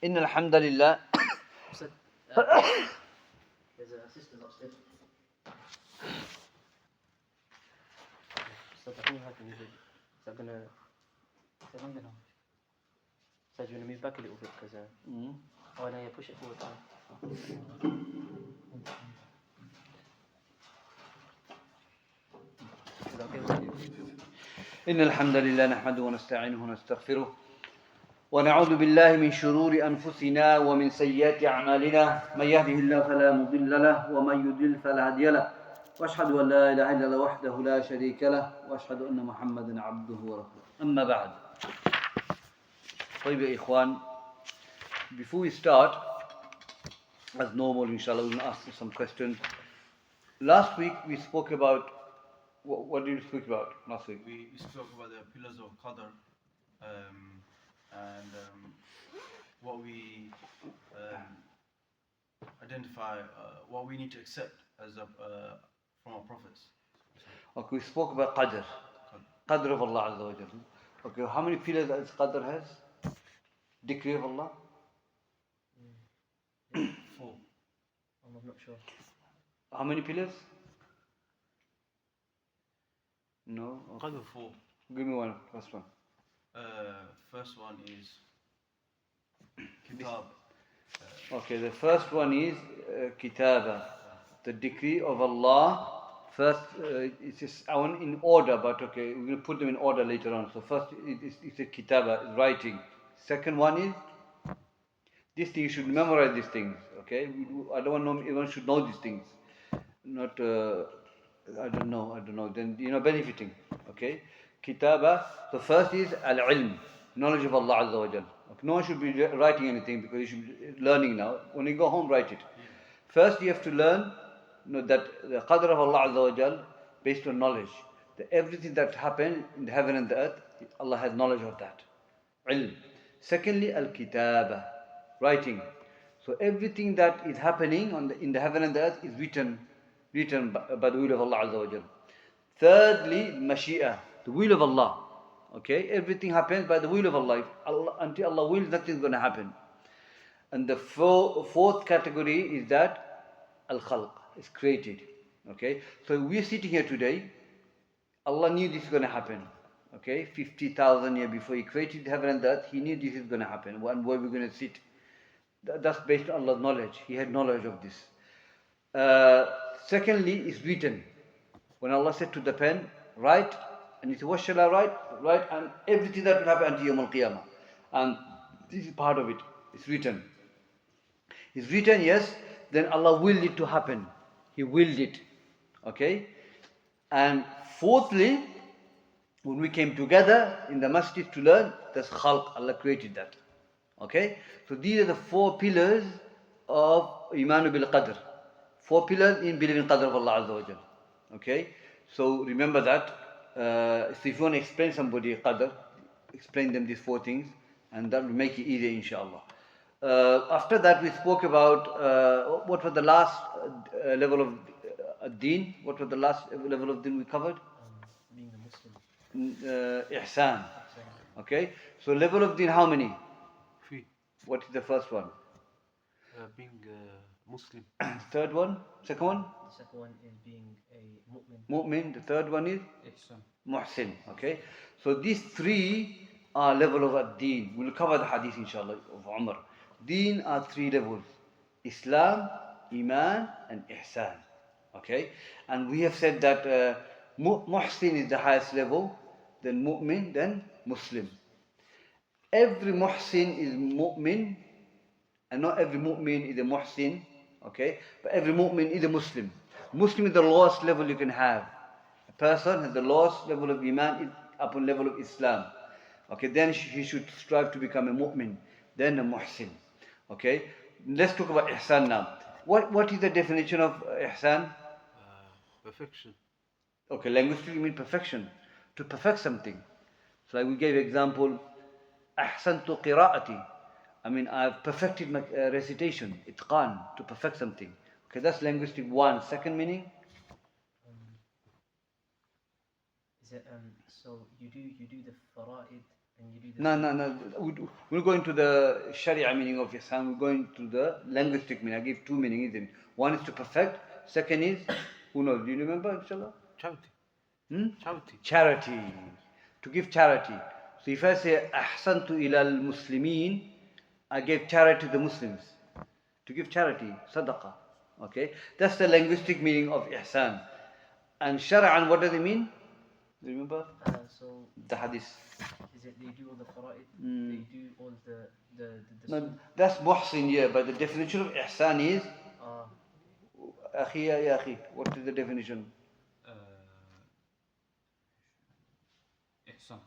إن الحمد لله. There's a assistant upstairs. So the thing happened is that I'm gonna. So I'm gonna. So do you wanna move back a little bit because oh no, yeah, push it forward. Is that okay with you? إن الحمد لله نحمده ونستعينه ونستغفره ونعوذ بالله من شرور أنفسنا ومن سيئات أعمالنا من يهده الله فلا مضل له ومن يضلل فلا هادي له وأشهد أن لا إله إلا الله وحده لا شريك له وأشهد أن محمدا عبده ورسوله أما بعد. طيب يا إخوان, before we start, as normal inshallah we'll ask some questions. Last week we spoke about what did we speak about last week? We spoke about the pillars of Qadr and what we identify, what we need to accept as from our prophets. Okay, we spoke about Qadr of Allah Azza wa Jalla. Okay, how many pillars does Qadr has? Decree of Allah? 4. I'm not sure. How many pillars? No? Okay. Qadr 4. Give me one, first one. First one is Kitab. Okay, the first one is Kitaba, the decree of Allah. First, it's just in order, but okay, we're going to put them in order later on. So first, it's a Kitaba, it's writing. Second one is, this thing, you should memorize these things, okay? I don't want everyone should know these things. Not, I don't know, then, benefiting, okay? Kitaba, so first is al-ilm, knowledge of Allah Azza wa Jal. Okay, no one should be writing anything because you should be learning now. When you go home, write it. First, you have to learn that the qadr of Allah Azza wa Jal based on knowledge. That everything that happened in the heaven and the earth, Allah has knowledge of that. Ilm. Secondly, al-kitaba, writing. So everything that is happening in the heaven and the earth is written by the will of Allah Azza wa Jal. Thirdly, mashi'ah, the will of Allah. Okay, everything happens by the will of Allah. Until Allah wills, nothing is going to happen. And the fourth category is that al-khalq, is created. Okay, so we're sitting here today. Allah knew this is going to happen. Okay, 50,000 years before He created the heaven and the earth, He knew this is going to happen. Where we're going to sit. That's based on Allah's knowledge. He had knowledge of this. Secondly, it's written. When Allah said to the pen, write, and He said, what shall I write? Write, and everything that will happen until Yawm al-Qiyamah. And this is part of it. It's written. It's written, yes, then Allah willed it to happen. He willed it. Okay? And fourthly, when we came together in the masjid to learn, that's khalq, Allah created that. Okay? So these are the 4 pillars of Iman bil Qadr. 4 pillars in believing Qadr of Allah Azza wa Jal. Okay? So remember that. So if you want to explain somebody Qadr, explain them these 4 things, and that will make it easier inshallah. After that we spoke about what was the last level of deen? What was the last level of deen we covered? Being a Muslim. Ihsan. Okay? So level of deen how many? 3. What is the first one? Being Muslim. Third one? Second one? The second one is being a mu'min. Mu'min. The third one is? Ihsan. Muhsin. Okay? So these 3 are level of ad-deen. We'll cover the hadith inshallah of Umar. Deen are 3 levels. Islam, Iman and Ihsan. Okay? And we have said that Muhsin is the highest level, then Mu'min, then Muslim. Every Muhsin is Mu'min, and not every Mu'min is a Muhsin, okay? But every Mu'min is a Muslim. Muslim is the lowest level you can have. A person has the lowest level of Iman upon level of Islam. Okay, then he should strive to become a Mu'min, then a Muhsin. Okay? Let's talk about Ihsan now. What is the definition of Ihsan? Perfection. Okay, linguistically mean perfection. To perfect something. So like we gave example, Ahsantu qira'ati. I mean, I've perfected my recitation. Itqan, to perfect something. Okay, that's linguistic 1. Second meaning? Is it so you do the fara'id and you do this. No. We're going to the Sharia meaning of ihsan. We're going to the linguistic meaning. I give two meanings, isn't it? One is to perfect. Second is, who knows? Do you remember, inshallah? Charity. Charity. Charity. To give charity. So if I say ahsantu ila al-muslimin, I gave charity to the Muslims. To give charity, sadaqah. Okay? That's the linguistic meaning of ihsan. And shara'an, what does it mean? Do you remember? So The hadith. is it they do all the fara'id? Mm. They do all the No, that's muhsin, yeah, but the definition of ihsan is akhi ya akhi. What is the definition? Ihsan.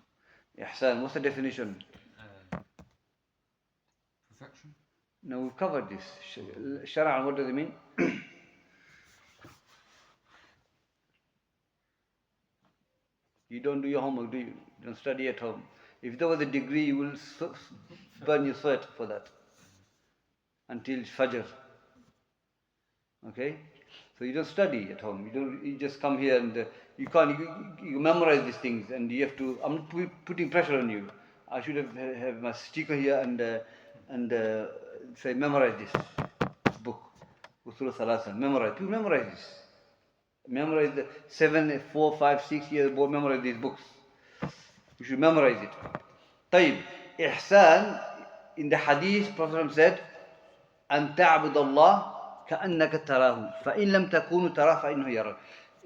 Ihsan, what's the definition? Perfection. Now we've covered this. Shara'an, what does it mean? You don't do your homework, do you? You don't study at home. If there was a degree, you will burn your sweat for that until Fajr. Okay? So you don't study at home. You just come here and you memorize these things, and you have to. I'm not putting pressure on you. I should have my sticker here and say memorize this book, Usul Thalatha. Memorize. You memorize this. Memorize the 7, 4, 5, 6 years old. Memorize these books. You should memorize it. طيب. Ihsan, in the hadith, Prophet said, أن تعبد الله كأنك تراه فإن لم تكونوا تراه فإنه يراك.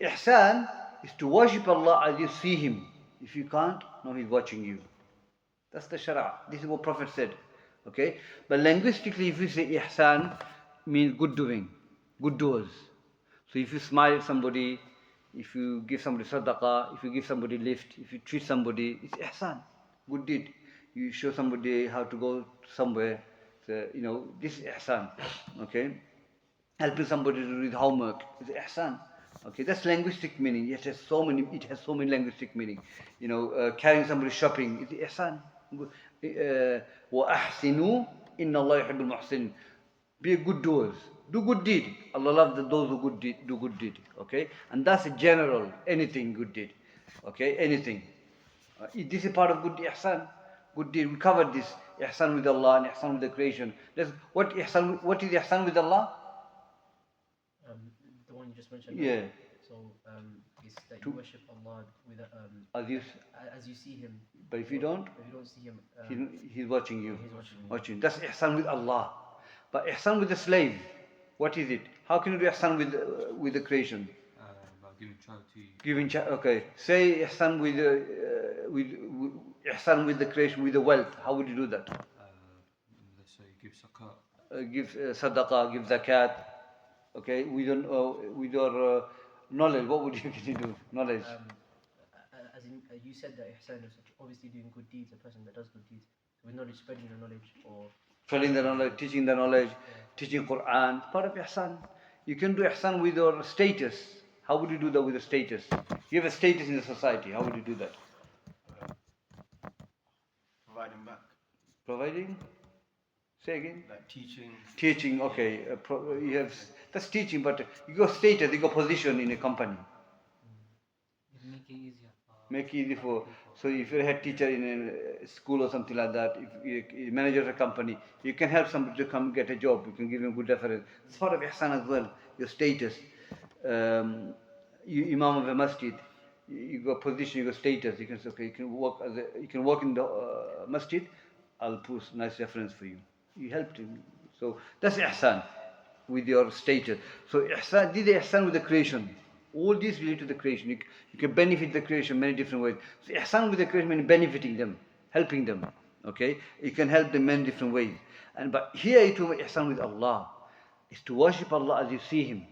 Ihsan is to worship Allah as you see Him. If you can't, no, He's watching you. That's the Shara. This is what Prophet said. Okay? But linguistically, if you say ihsan, means good doing, good doers. So if you smile at somebody, if you give somebody sadaqah, if you give somebody lift, if you treat somebody, it's ihsan, good deed. You show somebody how to go somewhere, so, this is ihsan. Okay? Helping somebody to read homework is ihsan. Okay, that's linguistic meaning. It has so many linguistic meaning. Carrying somebody shopping is ihsan. وَأَحْسِنُوا إِنَّ اللَّهَ يُحِبُّ الْمُحْسِنِينَ. Be a good doers. Do good deed. Allah loves those who do good deed. Okay? And that's a general, anything good deed. Okay? Anything. This is part of good ihsan. Good deed. We covered this. Ihsan with Allah and ihsan with the creation. What is ihsan with Allah? The one you just mentioned. Yeah. So is that you worship Allah with as you see Him. But if you don't see Him, He's watching you. He's watching you. That's ihsan with Allah. But ihsan with the slave, what is it? How can you do ihsan with the creation? By giving charity. Okay. Say ihsan with ihsan with the creation, with the wealth. How would you do that? Let's say give zakat. Give sadaqah, give zakat. Okay. With your knowledge, what would you do? Knowledge. As in, you said that ihsan is obviously doing good deeds. A person that does good deeds with knowledge, spreading the knowledge, or Spreading the knowledge, teaching the knowledge, teaching Quran, part of ihsan. You can do ihsan with your status. How would you do that with the status? You have a status in the society. How would you do that? Providing back. Providing? Say again? Like teaching. Teaching, okay. That's teaching, but you got status, you got position in a company. Make it easier. Make it easy so if you're a head teacher in a school or something like that, if you're manager of a company, you can help somebody to come get a job, you can give him good reference. It's part of ihsan as well, your status. You imam of a masjid, you got position, you got status, you can say, okay, you can work in the masjid, I'll put a nice reference for you. You helped him. So that's ihsan with your status. So ihsan, this is ihsan with the creation. All these relate to the creation. You can benefit the creation many different ways. So ihsan with the creation means benefiting them, helping them. Okay? You can help them many different ways. But here you talk about ihsan with Allah. It's to worship Allah as you see Him.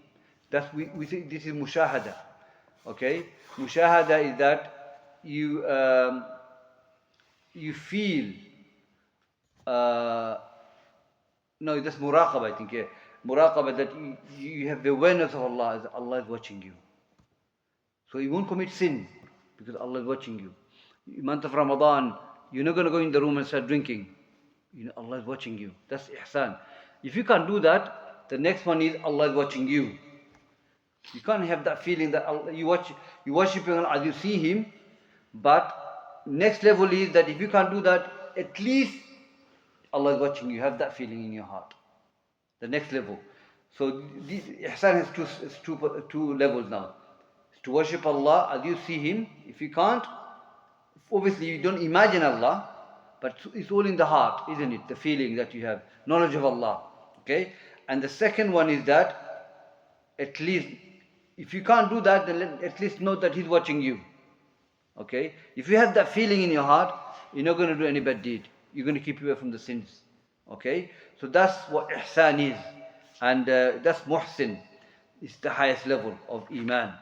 We say this is mushahada. Okay? Mushahada is that you feel. No, that's muraqabah, I think. Yeah. Muraqabah, that you have the awareness of Allah as Allah is watching you. So you won't commit sin because Allah is watching you. Month of Ramadan, you're not going to go in the room and start drinking. Allah is watching you. That's ihsan. If you can't do that, the next one is Allah is watching you. You can't have that feeling that you worship Him as you see Him, but next level is that if you can't do that, at least Allah is watching you. Have that feeling in your heart. The next level. So this ihsan has two levels now. It's to worship Allah as you see Him. If you can't, obviously you don't imagine Allah, but it's all in the heart, isn't it? The feeling that you have, knowledge of Allah. Okay? And the second one is that at least, if you can't do that, then at least know that He's watching you. Okay? If you have that feeling in your heart, you're not going to do any bad deed. You're going to keep away from the sins. Okay? So that's what ihsan is. And that's muhsin. It's the highest level of iman.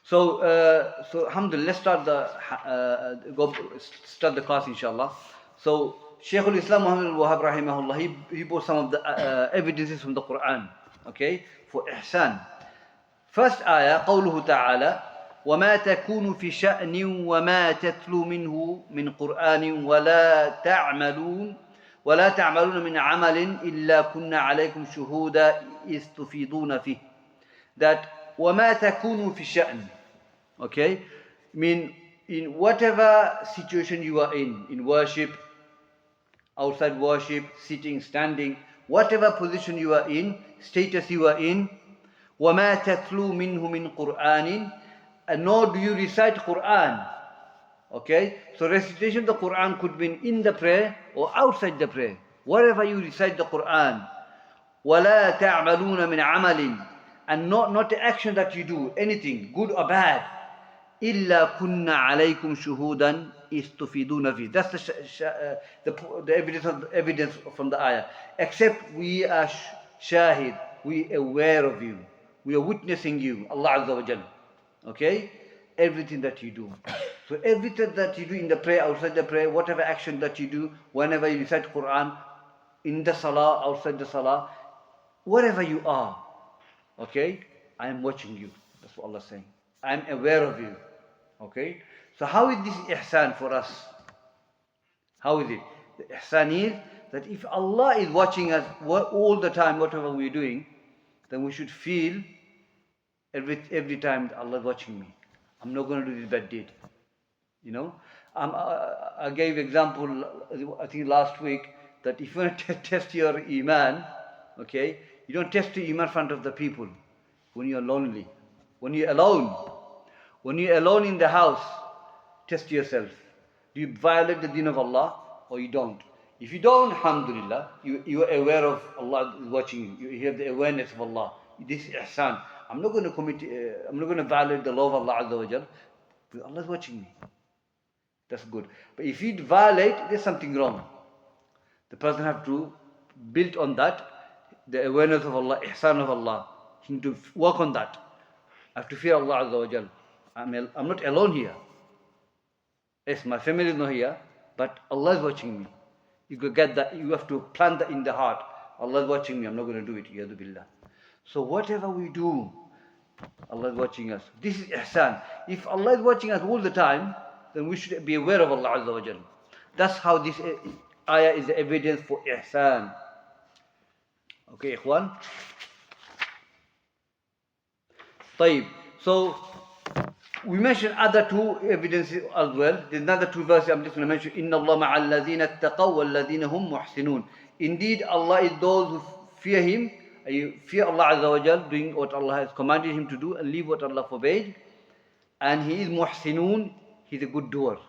So alhamdulillah, let's start the class inshallah. So Shaykhul-Islam Muhammad ibn Abdul-Wahhab rahimahullah, he brought some of the evidences from the Quran, okay, for ihsan. First ayah, قوله تعالى وما تكون في شأن وما تتلو منه من قرآن ولا تعملون من عمل إلا كنا عليكم شهودا إذ تفيضون فيه. That وما تكون في شأن, okay, mean in whatever situation you are in worship, outside worship, sitting, standing, whatever position you are in, status you are in, وَمَا تَتْلُو مِنْهُ مِنْ قُرْآنٍ, and nor do you recite Quran. Okay, so recitation of the Quran could be in the prayer or outside the prayer. Wherever you recite the Quran, وَلَا تَعْمَلُونَ مِنْ عَمَلٍ, and not the action that you do, anything, good or bad, إِلَّا كُنَّا عَلَيْكُمْ شُهُودًا إِسْتُفِيدُونَ فِيهِ. That's the evidence from the ayah. Except we are shahid, we are aware of you, we are witnessing you, Allah Azza wa Jal. Okay? Everything that you do. So everything that you do in the prayer, outside the prayer, whatever action that you do, whenever you recite Quran, in the salah, outside the salah, wherever you are, okay, I am watching you. That's what Allah is saying. I am aware of you. Okay? So how is this ihsan for us? How is it? The ihsan is that if Allah is watching us all the time, whatever we're doing, then we should feel every time that Allah is watching me. I'm not going to do this bad deed. You know? I gave example, I think last week, that if you want to test your iman, okay, you don't test your iman in front of the people when you're lonely. When you're alone. When you're alone in the house, test yourself. Do you violate the deen of Allah or you don't? If you don't, alhamdulillah, you are aware of Allah is watching you. You have the awareness of Allah. This is ihsan. I'm not going to violate the law of Allah Azza wa Jal, but Allah is watching me. That's good. But if you violate, there's something wrong. The person have to build on that, the awareness of Allah, ihsan of Allah. He need to work on that. I have to fear Allah Azza wa Jal. I'm not alone here. Yes, my family is not here, but Allah is watching me. You could get that. You have to plant that in the heart. Allah is watching me. I'm not going to do it. Yadu billah. So whatever we do, Allah is watching us. This is ihsan. If Allah is watching us all the time, then we should be aware of Allah Azza wa Jalla. That's how this ayah is the evidence for ihsan. Okay, ikhwan? طيب. So, we mentioned other two evidences as well. There's another two verses I'm just going to mention. إِنَّ اللَّهَ مَعَ الَّذِينَ اتَّقَوْا وَالَّذِينَ هُمْ مُحْسِنُونَ. Indeed, Allah is those who fear Him. You fear Allah Azza wa Jal, doing what Allah has commanded him to do and leave what Allah forbade. And he is muhsinun, he's a good doer.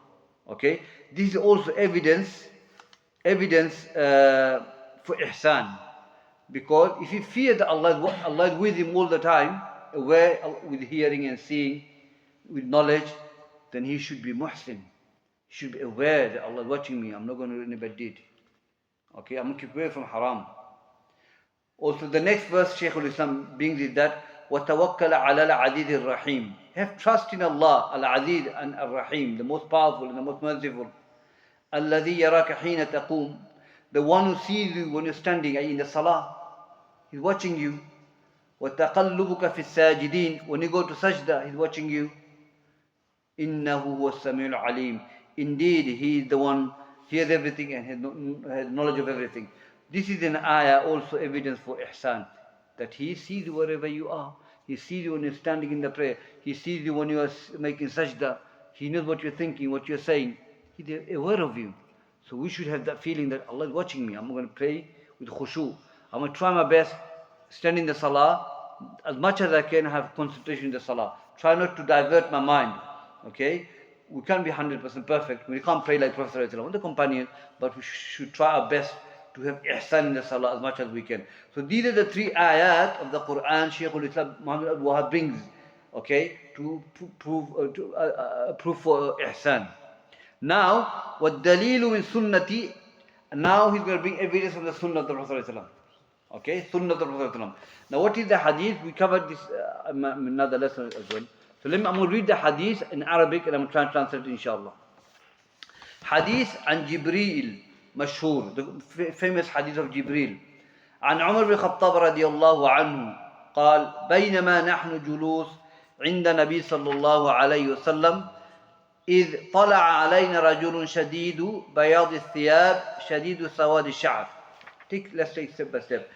Okay? This is also evidence for ihsan. Because if you fear that Allah is with him all the time, aware with hearing and seeing, with knowledge, then he should be muhsin. He should be aware that Allah is watching me. I'm not going to do any bad deed. Okay? I'm going to keep away from haram. Also, the next verse, Shaykhul-Islam brings is that وَتَوَكَّلَ عَلَى الْعَزِيزِ الرَّحِيمِ. Have trust in Allah, Al-Aziz and Al-Rahim, the most powerful and the most merciful. الَّذِي يَرَاكَ حِينَ تَقُومُ. The one who sees you when you're standing in the salah. He's watching you. وَتَقَلُّبُكَ فِي السَّاجِدِينَ. When you go to sajda, he's watching you. إِنَّهُ هُوَ السَّمِيعُ الْعَلِيمُ. Indeed, he is the one, hears everything and has knowledge of everything. This is an ayah, also evidence for ihsan. That he sees you wherever you are. He sees you when you're standing in the prayer. He sees you when you are making sajda. He knows what you're thinking, what you're saying. He's aware of you. So we should have that feeling that Allah is watching me. I'm going to pray with khushu. I'm going to try my best, stand in the salah, as much as I can have concentration in the salah. Try not to divert my mind. Okay? We can't be 100% perfect. We can't pray like Prophet ﷺ, the companion, but we should try our best to have ihsan in the salah as much as we can. So these are the 3 ayat of the Quran Shaykhul-Islam Muhammad ibn Abdul-Wahhab brings, okay, to prove for ihsan. Now, وَالدَّلِيلُ مِنْ سُنَّةِ, now he's going to bring evidence from the sunnah of the Prophet ﷺ. Okay, sunnah of the Prophet ﷺ. Now what is the hadith? We covered this another lesson as well. So I'm going to read the hadith in Arabic and I'm going to try and translate it inshallah. Hadith عن جبريل مشهور, the famous hadith of Jibril. عن عمر بن الخطاب رضي الله عنه قال بينما نحن جلوس عند النبي صلى الله عليه وسلم إذ طلع علينا رجل شديد بياض الثياب شديد سواد الشعر. Let's take step by step.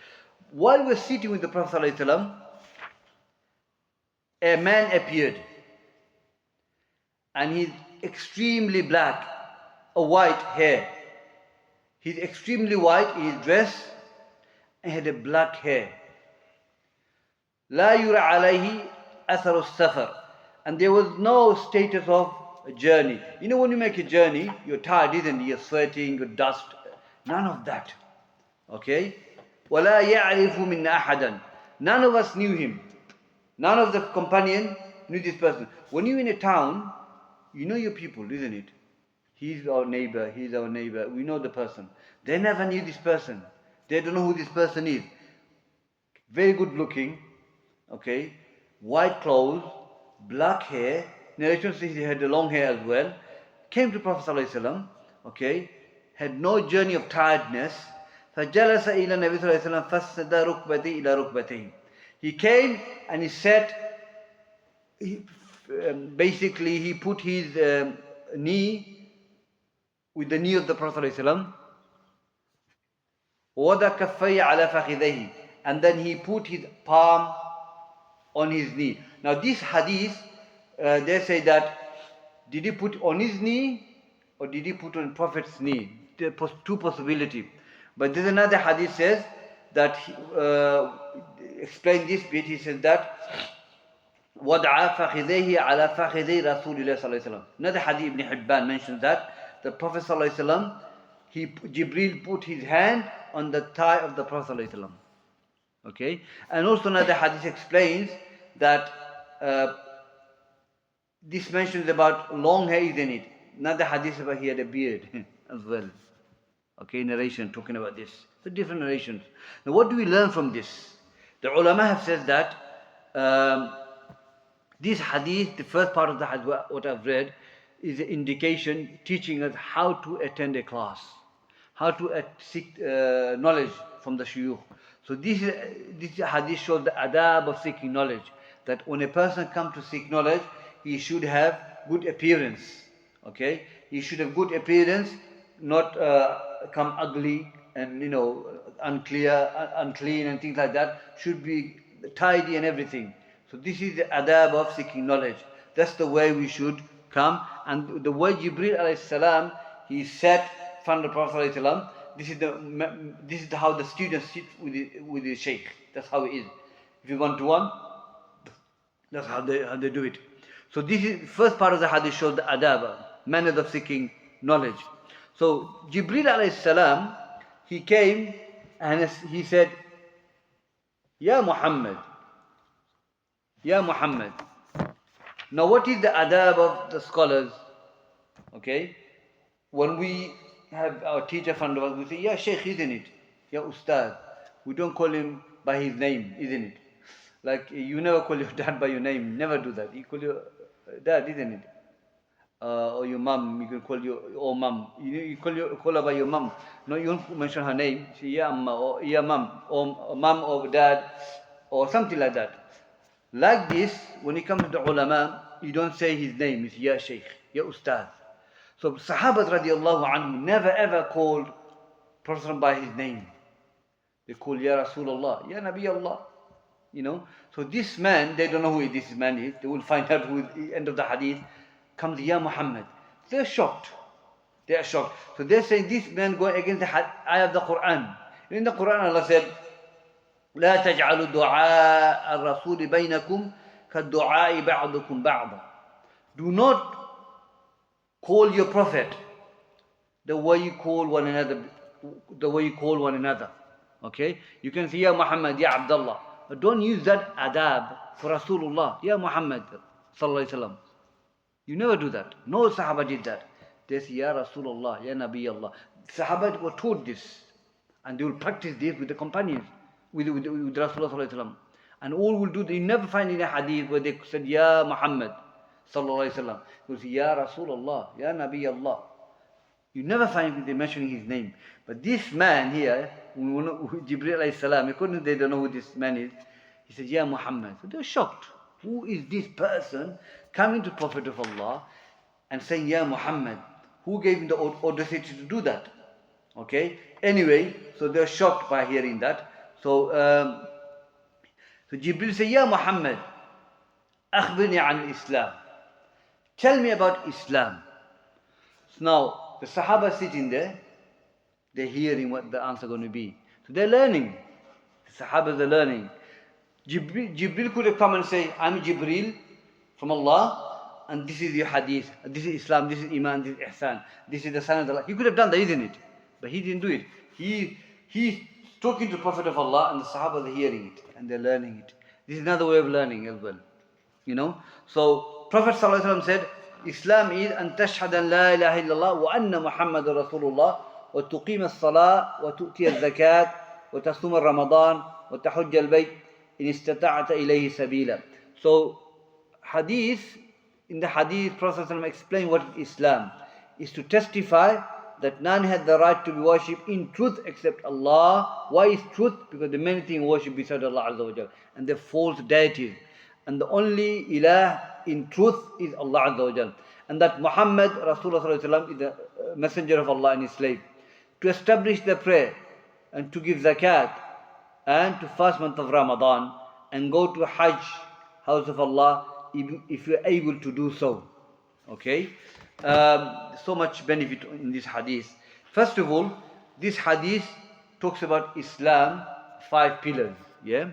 While we're sitting with the Prophet ﷺ, a man appeared, and he's extremely black, a white hair. He's extremely white in his dress and had a black hair. لا يرى عليه أثر السفر, and there was no status of a journey. You know, when you make a journey, you're tired, isn't it? You're sweating, you're dust. None of that. Okay? ولا يعرف منا أحدا. None of us knew him. None of the companion knew this person. When you're in a town, you know your people, isn't it? He's our neighbor, he's our neighbor. We know the person. They never knew this person. They don't know who this person is. Very good looking, okay? White clothes, black hair. Narration says he had the long hair as well. Came to Prophet ﷺ, okay? Had no journey of tiredness. فَجَلَسَ إِلَى النَّبِي صلى الله عليه وسلم فَسَدَ رُكْبَتِهِ إِلَى رُكْبَتِهِ. He came and he sat, basically he put his knee with the knee of the Prophet ﷺ. وَوَضَعَ كَفَّيْهِ عَلَى فَخِذَيْهِ, and then he put his palm on his knee. Now this hadith, they say that, did he put on his knee or did he put on Prophet's knee? There are 2 possibilities. But there's another hadith says that, explain this bit, he says that, وَضَعَ فَخِذَيْهِ عَلَى فَخِذَيْ رَسُولِ اللَّهِ صلى الله عليه وسلم. Another hadith Ibn Hibban mentions that the Prophet صلى الله عليه وسلم, Jibril put his hand on the thigh of the Prophet صلى الله عليه وسلم. Okay? And also another hadith explains that this mentions about long hair, isn't it? Another hadith about he had a beard as well. Okay, narration talking about this. So different narrations. Now what do we learn from this? The ulama have said that this hadith, the first part of the hadith, what I've read, is an indication teaching us how to attend a class, how to seek knowledge from the shuyukh. So this hadith shows the adab of seeking knowledge, that when a person comes to seek knowledge, he should have good appearance. Okay, he should have good appearance, not come ugly and unclean and things like that. Should be tidy and everything. So this is the adab of seeking knowledge. That's the way we should come. And the way Jibril alayhi salam, he sat in front of the Prophet alayhi salam. This is how the students sit with the Shaykh. That's how it is. If you want to one, that's how they do it. So this is first part of the hadith shows the adab, manners of seeking knowledge. So Jibril alayhi salam, he came and he said, Ya Muhammad, Ya Muhammad. Now what is the adab of the scholars? Okay, when we have our teacher in front of us, we say, Ya Shaykh, isn't it? Ya Ustadh. We don't call him by his name, isn't it? Like you never call your dad by your name, never do that. You call your dad, isn't it? Or your mum, you can call your mum. You call her by your mum. No, you don't mention her name. Say Ya Amma or Ya Mum or mum or dad or something like that. Like this, when it comes to the ulama, you don't say his name. It's Ya Shaykh, Ya Ustadh. So Sahabas radiallahu anhu never ever called Prophet by his name. They call Ya Rasulullah, Ya Nabi Allah. So this man, they don't know who this man is. They will find out who at the end of the hadith. comes Ya Muhammad. They're shocked. They are shocked. So they're saying this man going against the ayah of the Quran. In the Quran Allah said, لا تجعلوا دعاء الرسول بينكم كالدعاء بعضكم بعضا. Do not call your prophet the way you call one another. Okay? You can say Ya Muhammad, Ya Abdullah. But don't use that adab for Rasulullah. Ya Muhammad sallallahu alaihi wasallam. You never do that. No Sahaba did that. They say Ya Rasulullah, Ya Nabi Allah. Sahaba were taught this. And they will practice this with the companions, with Rasulullah sallallahu alaihi wasallam. And all will do, you never find in a hadith where they said Ya Muhammad sallallahu alaihi wasallam. They will say Ya Rasulullah, Ya Nabi Allah. You never find them mentioning his name. But this man here, Jibreel alayhi salam, they don't know who this man is. He said, Ya Muhammad. So they're shocked. Who is this person coming to Prophet of Allah and saying, Ya Muhammad? Who gave him the audacity to do that? Okay. Anyway, so they're shocked by hearing that. So Jibreel said, Ya Muhammad, akhbirni an Islam. Tell me about Islam. So now, the Sahaba sitting there, they're hearing what the answer is going to be. So they're learning. The Sahabas are learning. Jibreel could have come and say, I'm Jibreel from Allah, and this is your hadith, this is Islam, this is Iman, this is Ihsan, this is the Son of Allah. He could have done that, isn't it? But he didn't do it. He's talking to the Prophet of Allah, and the Sahaba are hearing it, and they're learning it. This is another way of learning as well. You know? So, Prophet ﷺ said, Islam is أن تشهد أن لا إله إلا الله وأن محمد رسول الله وتقيم الصلاة وتؤتي الزكاة وتصوم رمضان وتحج البيت إن استطعت إليه سبيلا. So in the hadith, Prophet ﷺ explained what is Islam. Is to testify that none had the right to be worshipped in truth except Allah. Why is truth? Because the many things worshipped beside Allah Azza wa Jal, and they're false deities. And the only ilah in truth is Allah Azza wa Jal. And that Muhammad Rasulullah is the messenger of Allah and his slave. To establish the prayer and to give zakat and to fast month of Ramadan and go to Hajj, house of Allah, if you are able to do so. Okay? So much benefit in this hadith. First of all, this hadith talks about Islam, 5 pillars. Yeah?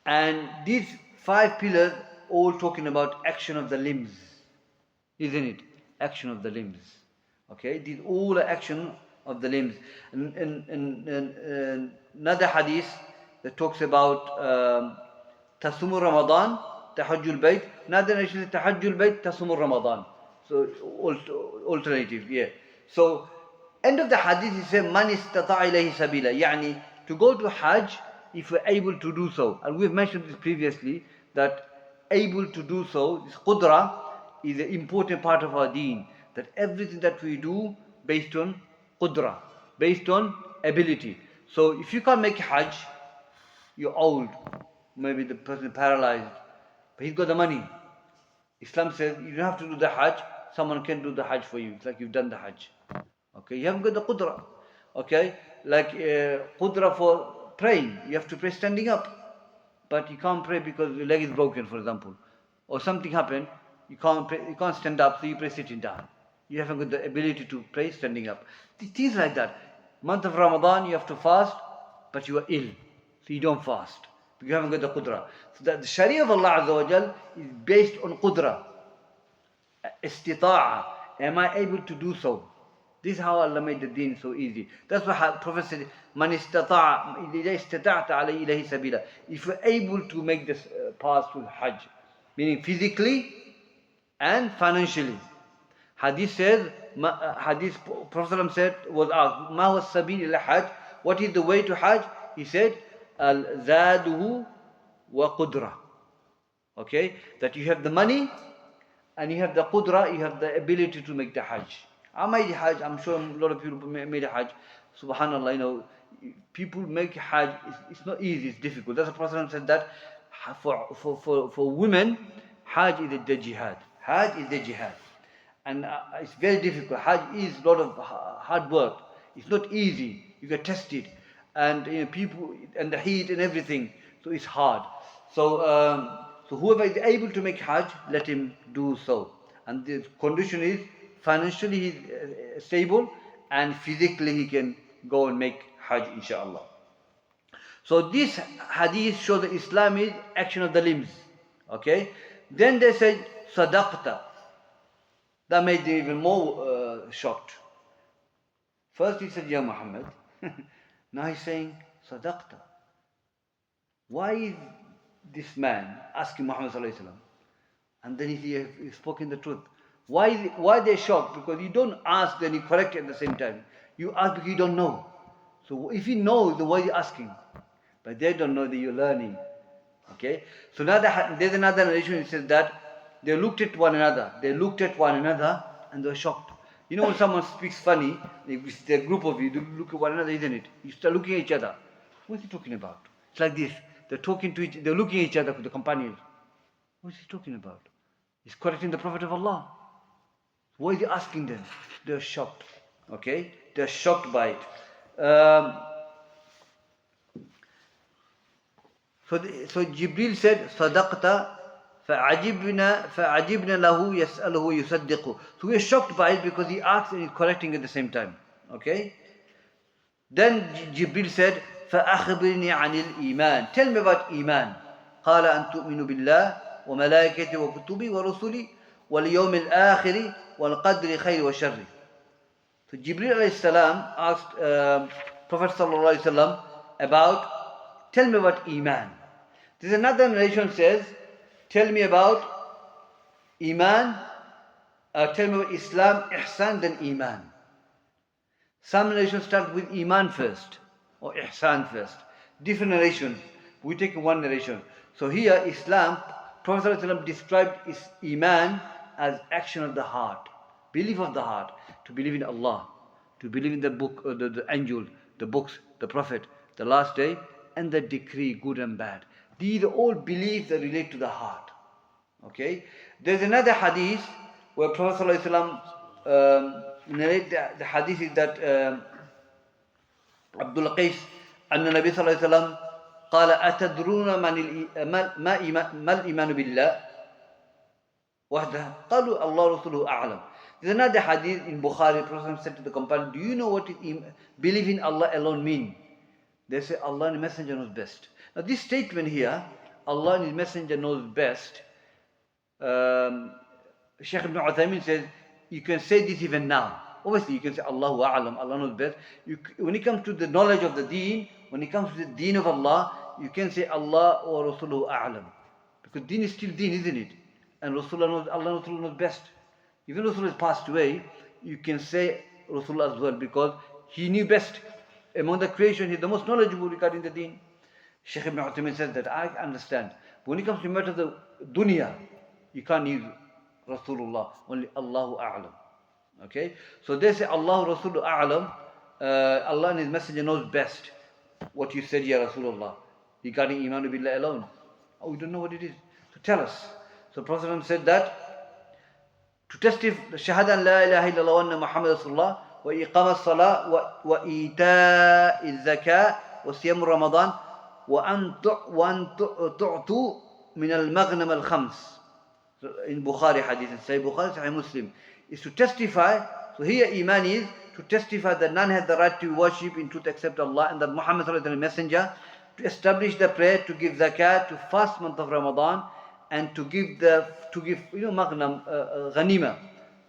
And these 5 pillars all talking about action of the limbs, isn't it? Action of the limbs. Okay, these all are action of the limbs. And another hadith that talks about Tasumur Ramadan, Tahajjul Bayt. Another nation is Tahajjul Bayt, Tasumur Ramadan. So alternative, yeah. So end of the hadith he says, Man istata'a ilayhi sabila. Yani to go to Hajj if we're able to do so. And we've mentioned this previously, that able to do so, this qudra, is an important part of our deen. That everything that we do based on qudra, based on ability. So if you can't make Hajj, you're old, maybe the person is paralyzed, but he's got the money. Islam says you don't have to do the Hajj, someone can do the Hajj for you. It's like you've done the Hajj. Okay, you haven't got the qudra. Okay, like qudra for praying, you have to pray standing up. But you can't pray because your leg is broken, for example. Or something happened, you can't pray, you can't stand up, so you pray sitting down. You haven't got the ability to pray standing up. Things like that. Month of Ramadan, you have to fast, but you are ill, so you don't fast. You haven't got the qudra. So that the Sharia of Allah Azza wa Jal is based on qudra. Istita'a. Am I able to do so? This is how Allah made the deen so easy. That's why Prophet said, Man istata'a ilayhi sabila. If you're able to make this path to Hajj, meaning physically and financially. Hadith says, Prophet said, was asked, Ma was sabil ila Hajj? What is the way to Hajj? He said, Al-zaduhu wa qudra. Okay? That you have the money and you have the qudra, you have the ability to make the Hajj. I made Hajj, I'm sure a lot of people made a Hajj. Subhanallah, you know, people make Hajj, it's not easy, it's difficult. That's the Prophet said that for women, Hajj is the jihad. Hajj is the jihad. And it's very difficult. Hajj is a lot of hard work. It's not easy. You get tested. And you know, people, and the heat and everything. So it's hard. So whoever is able to make Hajj, let him do so. And the condition is financially he's stable and physically he can go and make Hajj, inshallah. So this hadith shows that Islam is action of the limbs. Okay? Then they said, Sadaqta. That made them even more shocked. First he said, Ya Muhammad. Now he's saying, Sadaqta. Why is this man asking Muhammad sallallahu alaihi wasallam? And then he spoken the truth. Why they shocked? Because you don't ask, then you correct at the same time. You ask because you don't know. So if you know, then why are you asking? But they don't know that you're learning. Okay? So now there's another narration. It says that they looked at one another. They looked at one another and they were shocked. You know when someone speaks funny, if there's a group of you, they look at one another, isn't it? You start looking at each other. What is he talking about? It's like this. They're talking to they're looking at each other with the companions. What is he talking about? He's correcting the Prophet of Allah. Why is he asking them? They're shocked. Okay? They're shocked by it. So Jibril said, Sadaqta فَعَجِبْنَا لَهُ يَسْأَلُهُ يُصَدِّقُ. So we are shocked by it because he asks and he's correcting at the same time. Okay? Then Jibril said, فَأَخْبِرْنِي عَنِ الْإِيمَانِ. Tell me about Iman. قَالَ أَن تُؤْمِنُوا بِاللَّهِ وَمَلَائِكَتِهِ وَكُتُبِهِ وَرُسُلِهِ وَالْيَوْمِ الْآخِرِ وَالْقَدْرِ خَيْرِ وَشَرِّ. So Jibril alayhi salam asked Prophet sallallahu alayhi wasallam about, tell me about Iman. There's another narration says, tell me about Iman, tell me about Islam, Ihsan, then Iman. Some narrations start with Iman first, or Ihsan first. Different narrations. We take one narration. So here, Islam, Prophet ﷺ described Iman as action of the heart, belief of the heart, to believe in Allah, to believe in the book, the angel, the books, the Prophet, the last day, and the decree, good and bad. These are all beliefs that relate to the heart. Okay? There's another hadith where Prophet ﷺ narrates the hadith is that Abdul Qais, أن النبي صلى الله عليه وسلم قال أتدرون ما الإيمان بالله وحده قالوا الله رسوله أعلم. There's another hadith in Bukhari. Prophet said to the companion, do you know what believe in Allah alone mean? They say Allah and His Messenger knows best. Now this statement here, Allah and His Messenger knows best, Shaykh ibn Uthaymin says, you can say this even now. Obviously you can say Allahu A'lam, Allah knows best. When it comes to the knowledge of the deen, when it comes to the deen of Allah, you can say Allah or Rasuluhu A'lam. Because deen is still deen, isn't it? And Rasulullah knows, Allah and Rasulullah knows best. Even Rasulullah has passed away, you can say Rasulullah as well because he knew best. Among the creation, he's the most knowledgeable regarding the deen. Shaykh ibn Uthaymin says that I understand. But when it comes to matter of the dunya, you can't use Rasulullah, only Allahu A'lam. Okay? So they say Allah Rasulullah A'lam, Allah and His Messenger knows best what you said, Ya Rasulullah, regarding Iman Billah alone. Oh, we don't know what it is. So tell us. So Prophet said that to testify Shahada la ilaha illallah wa anna Muhammad Rasulullah wa iqam as-salah wa ita az-zakah wa siyam Ramadan wa an tu'tu min al-maghnam al-khams. In Bukhari hadith, in Sahih Bukhari, Sahih Muslim, is to testify. So here Iman is to testify that none has the right to worship in truth except Allah and that Muhammad sallallahu alaihi wasallam messenger, to establish the prayer, to give zakat, to fast month of Ramadan, and to give maghnam, ghanima,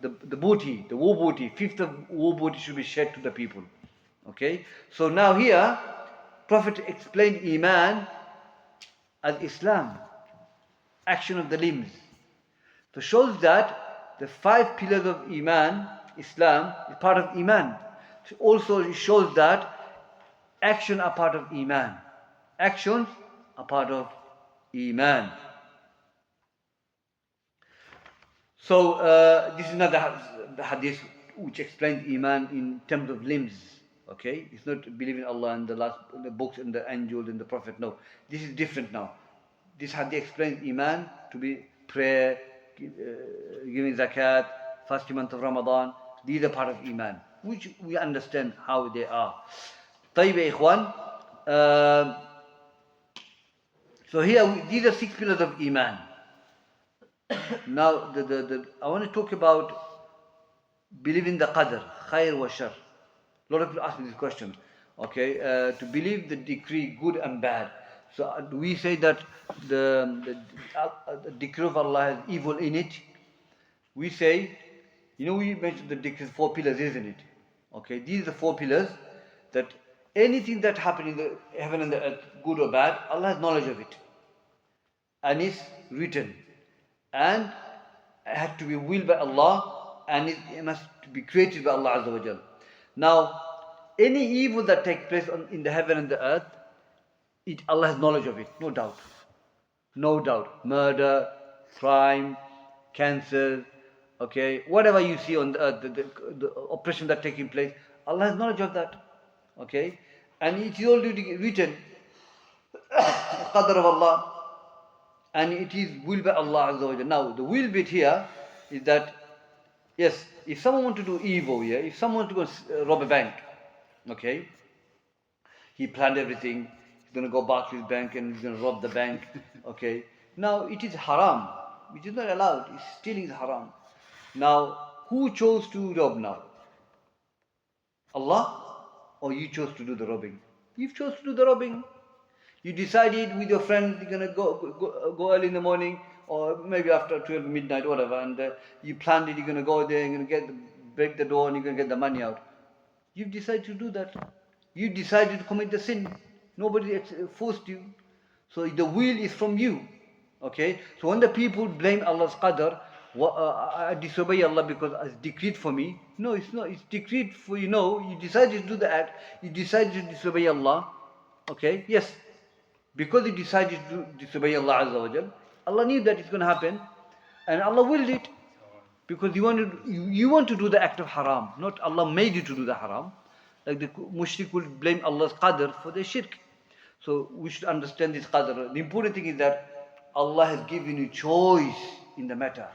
the booty, the war booty, fifth of war booty should be shared to the people. Okay? So now here, Prophet explained Iman as Islam, action of the limbs. So shows that the 5 pillars of Iman, Islam, is part of Iman. So also it shows that actions are part of Iman. Actions are part of Iman. So this is another hadith which explains Iman in terms of limbs. Okay, it's not believing Allah and the books and the angels and the Prophet. No, this is different now. This hadith explains Iman to be prayer, giving zakat, fasting month of Ramadan. These are part of Iman, which we understand how they are. طيب يا إخوان. So here these are 6 pillars of Iman. Now, I want to talk about believing the qadr, khair wa shar. A lot of people ask me this question. Okay, to believe the decree, good and bad. So we say that the decree of Allah has evil in it. We say, we mentioned the decree 4 pillars, isn't it? Okay, these are the 4 pillars that anything that happens in the heaven and the earth, good or bad, Allah has knowledge of it. And it's written. And it has to be willed by Allah, and it must be created by Allah Azza wa Jal. Now, any evil that takes place in the heaven and the earth, Allah has knowledge of it, no doubt. No doubt. Murder, crime, cancer, okay, whatever you see on the earth, the oppression that's taking place, Allah has knowledge of that. Okay? And it is already written, Qadr of Allah, and it is will by Allah Azza wa Jal. Now, the will bit here is that, yes, if someone wants to do evil, if someone wants to go rob a bank, okay, he planned everything, he's going to go back to his bank and he's going to rob the bank, okay. Now, it is haram, it is not allowed, stealing is haram. Now, who chose to rob now? Allah? Or you chose to do the robbing? You chose to do the robbing. You decided with your friends you're going to go early in the morning, or maybe after 12 midnight, whatever, and you planned it, you're going to go there, you're going to break the door and you're going to get the money out. You've decided to do that. You decided to commit the sin. Nobody forced you. So the will is from you. Okay? So when the people blame Allah's qadr, I disobey Allah because it's decreed for me. No, it's not. It's decreed for you. You decided to do the act. You decided to disobey Allah. Okay? Yes. Because you decided to disobey Allah Azza wa Jal, Allah knew that it's going to happen, and Allah willed it. Because you want to do the act of haram, not Allah made you to do the haram. Like the mushrik will blame Allah's qadr for their shirk. So we should understand this qadr. The important thing is that Allah has given you choice in the matter.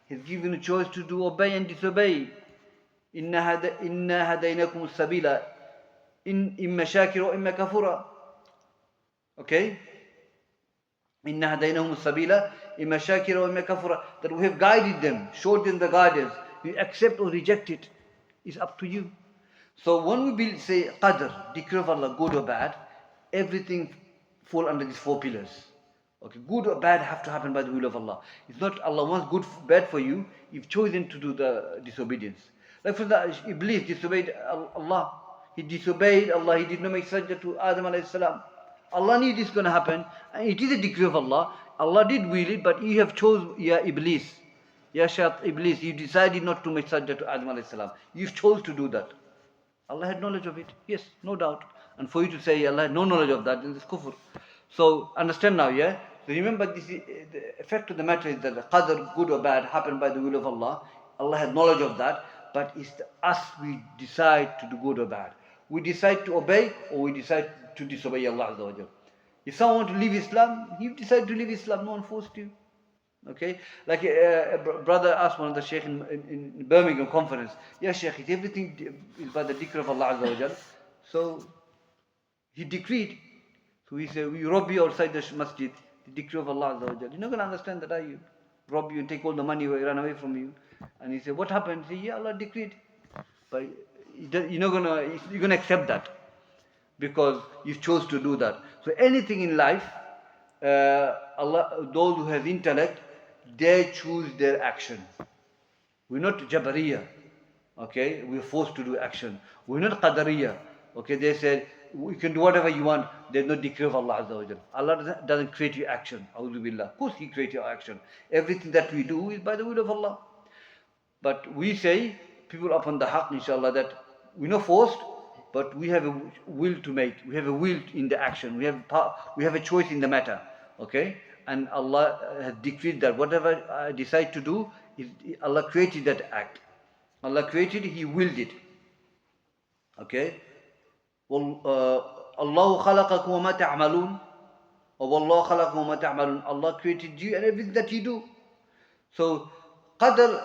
He's given you choice to do obey and disobey. Inna hadaynakum sabila imma shakira wa imma kafura. Okay? Inna hadaynahum sabila imma shakira wa imma kafura. That we have guided them, showed them the guidance. You accept or reject it. It's up to you. So when we say qadr, decree of Allah, good or bad, everything fall under these 4 pillars. Okay, good or bad have to happen by the will of Allah. It's not Allah wants good, bad for you. You've chosen to do the disobedience. Like for example, Iblis disobeyed Allah. He disobeyed Allah. He did not make sajda to Adam alayhi salam. Allah knew this is going to happen, and it is a decree of Allah. Allah did will it, but you have chosen, Iblis, Iblis, you decided not to make sajda to Adam alayhi salam. You've chose to do that. Allah had knowledge of it, yes, no doubt. And for you to say Allah had no knowledge of that, then it's kufr. So understand now, So remember, this is, the effect of the matter is that the qadr, good or bad, happened by the will of Allah. Allah has knowledge of that, but it's us we decide to do good or bad. We decide to obey, or we decide to disobey Allah Azza wa Jal. If someone wants to leave Islam, you decide to leave Islam, no one forced you. Okay? Like a brother asked one of the Shaykh in Birmingham conference, Shaykh, everything is by the decree of Allah Azza wa Jal. So he decreed. So he said, we rob you outside the masjid, the decree of Allah Azza wa Jal. You're not going to understand that, are you? Rob you and take all the money away, run away from you. And he said, what happened? He said, Allah decreed. But you're going to accept that, because you chose to do that. So anything in life, Allah, those who have intellect, they choose their action. We're not Jabariya. Okay, we're forced to do action. We're not Qadariya. Okay, they said you can do whatever you want. There's no decree of Allah Azza wa Jal. Allah doesn't create your action. A'udhu billah. Of course, He creates your action. Everything that we do is by the will of Allah. But we say, people upon the haqq, inshallah, that we're not forced, but we have a will to make. We have a will in the action. We have a choice in the matter. Okay? And Allah has decreed that whatever I decide to do, Allah created that act. Allah created, He willed it. Okay? Allahu khalaqakum wa ma ta'malun. Wallahu khalaqakum wa ma ta'malun. Allah created you and everything that you do. So, qadr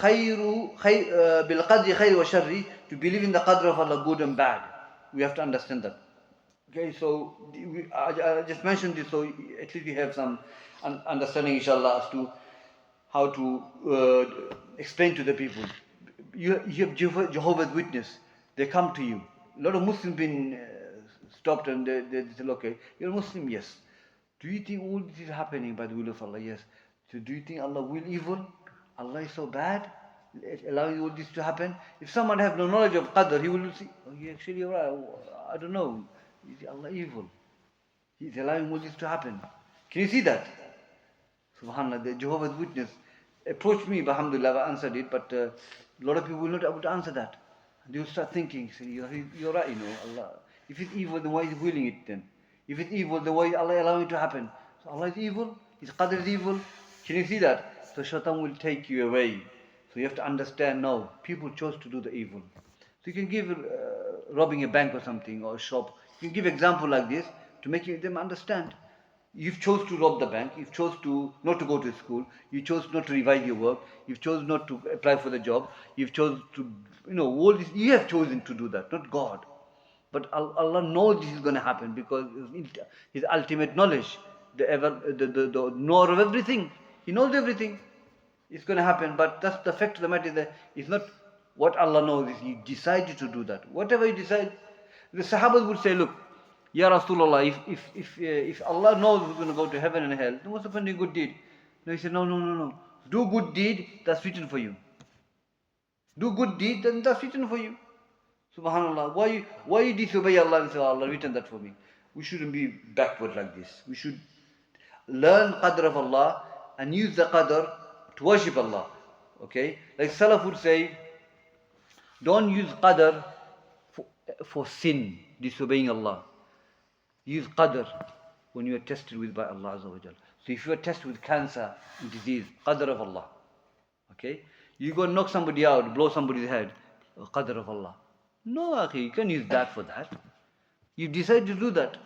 bil qadri khayr wa sharri, to believe in the qadr of Allah, good and bad. We have to understand that. Okay, so I just mentioned this so at least we have some understanding, inshallah, as to how to explain to the people. You have Jehovah's Witness. They come to you. A lot of Muslims been stopped and they said, okay, you're a Muslim, yes. Do you think all this is happening by the will of Allah? Yes. So do you think Allah will evil? Allah is so bad, allowing all this to happen? If someone has no knowledge of Qadr, he will see, oh, actually you're right, I don't know. Is Allah evil? He's allowing all this to happen. Can you see that? Subhanallah, the Jehovah's Witness approached me, alhamdulillah, I answered it, but a lot of people will not be able to answer that. They will start thinking, say, you're right, Allah. If it's evil, then why is He willing it then? If it's evil, then why is Allah allowing it to happen? So Allah is evil? His Qadr is evil? Can you see that? So shaitan will take you away. So you have to understand, no, people chose to do the evil. So you can give robbing a bank or something, or a shop. You can give example like this to make them understand. You've chose to rob the bank, you've chose to not to go to school, you chose not to revise your work, you've chose not to apply for the job, you've chose to, all this, you have chosen to do that, not God. But Allah knows this is going to happen because His ultimate knowledge, the knower of everything, He knows everything. It's going to happen, but that's the fact of the matter, that it's not what Allah knows, is He decided to do that. Whatever He decides, the Sahabas would say, look, Ya Rasulullah, if Allah knows who's going to go to heaven and hell, then what's the point of good deed? No, He said, no. Do good deed, that's written for you. Do good deed, then that's written for you. Subhanallah. Why you disobey Allah and say, Allah written that for me? We shouldn't be backward like this. We should learn Qadr of Allah and use the Qadr to worship Allah. Okay? Like Salaf would say, don't use Qadr for sin, disobeying Allah. Use Qadr when you are tested by Allah Azza wa Jal. So if you are tested with cancer and disease, Qadr of Allah. Okay? You go knock somebody out, blow somebody's head, Qadr of Allah. No, akhi, you can use that for that. You decide to do that.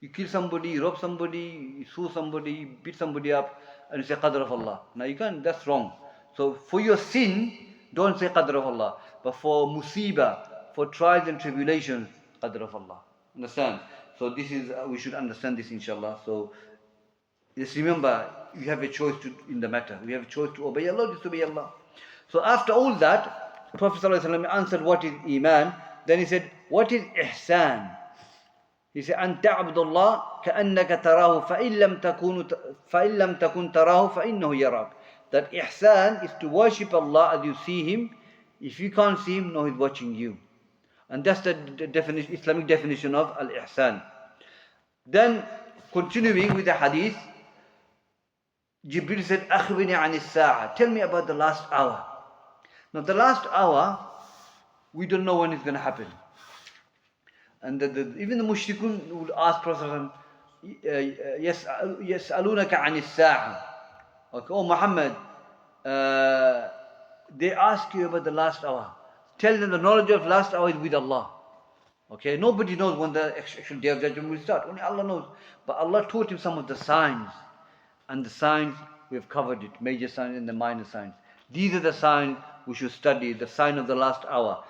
You kill somebody, you rob somebody, you sue somebody, beat somebody up, and you say Qadr of Allah. Now you can't, that's wrong. So for your sin, don't say Qadr of Allah. But for musibah, for trials and tribulations, Qadr of Allah. Understand? So this is, we should understand this inshallah. So just remember, you have a choice in the matter. We have a choice to obey Allah, disobey Allah. So after all that, Prophet ﷺ answered what is Iman. Then he said, what is Ihsan? He said, أن تعبد الله كأنك تراه فإن لم تكن تراه فإنه يراك. That Ihsan is to worship Allah as you see Him. If you can't see Him, no, He's watching you. And that's the definition, Islamic definition of Al-Ihsan. Then, continuing with the hadith, Jibril said, أخبرني عن الساعة. Tell me about the last hour. Now the last hour, we don't know when it's going to happen. And even the mushrikun would ask Prophet, يسألونك عن الساعة. Okay, oh Muhammad, they ask you about the last hour. Tell them the knowledge of last hour is with Allah. Okay, nobody knows when the actual day of judgment will start. Only Allah knows. But Allah taught him some of the signs. And the signs, we have covered it. Major signs and the minor signs. These are the signs we should study. The sign of the last hour.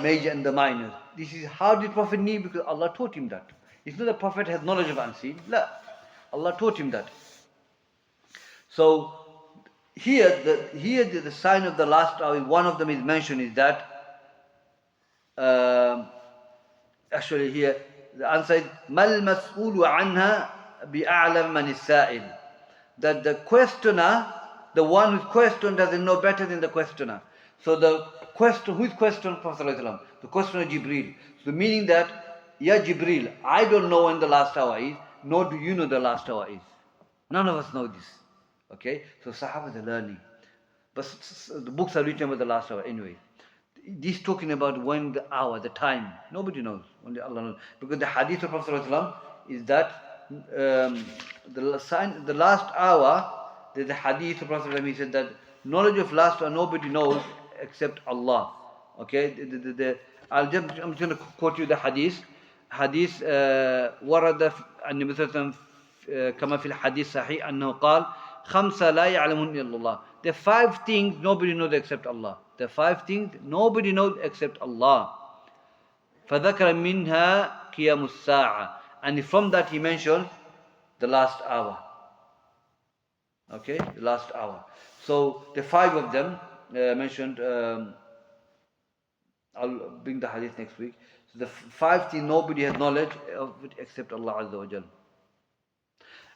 Major and the minor. This is how did Prophet knew? Because Allah taught him that. It's not the Prophet has knowledge of unseen. No. Allah taught him that. So, here the sign of the last hour, one of them is mentioned is that, actually here, the answer is, مَا الْمَسْئُولُ عَنْهَا بِأَعْلَمْ مَنِ السَّائِلِ. That the questioner, the one who's questioned doesn't know better than the questioner. So the question, who is questioned? Prophet ﷺ. The questioner Jibril. So meaning that, Ya Jibril, I don't know when the last hour is, nor do you know the last hour is. None of us know this. Okay, so Sahaba are learning. But the books are written about the last hour anyway. This talking about when the hour, the time. Nobody knows. Only Allah knows. Because the hadith of Prophet ﷺ is that the last hour, the hadith of Prophet ﷺ, he said that knowledge of last hour nobody knows except Allah. Okay, I'm just going to quote you the hadith. Hadith ورد عن النبي صلى الله عليه وسلم كما في الحديث صحيح أنه قال خمسة لا يعلمون إلا الله. The 5 things nobody knows except Allah. The 5 things nobody knows except Allah. فذكر منها قيام الساعة. And from that he mentioned the last hour. Okay, the last hour. So the 5 of them mentioned, I'll bring the hadith next week. So the 5 things nobody has knowledge of it except Allah Azza wa Jal.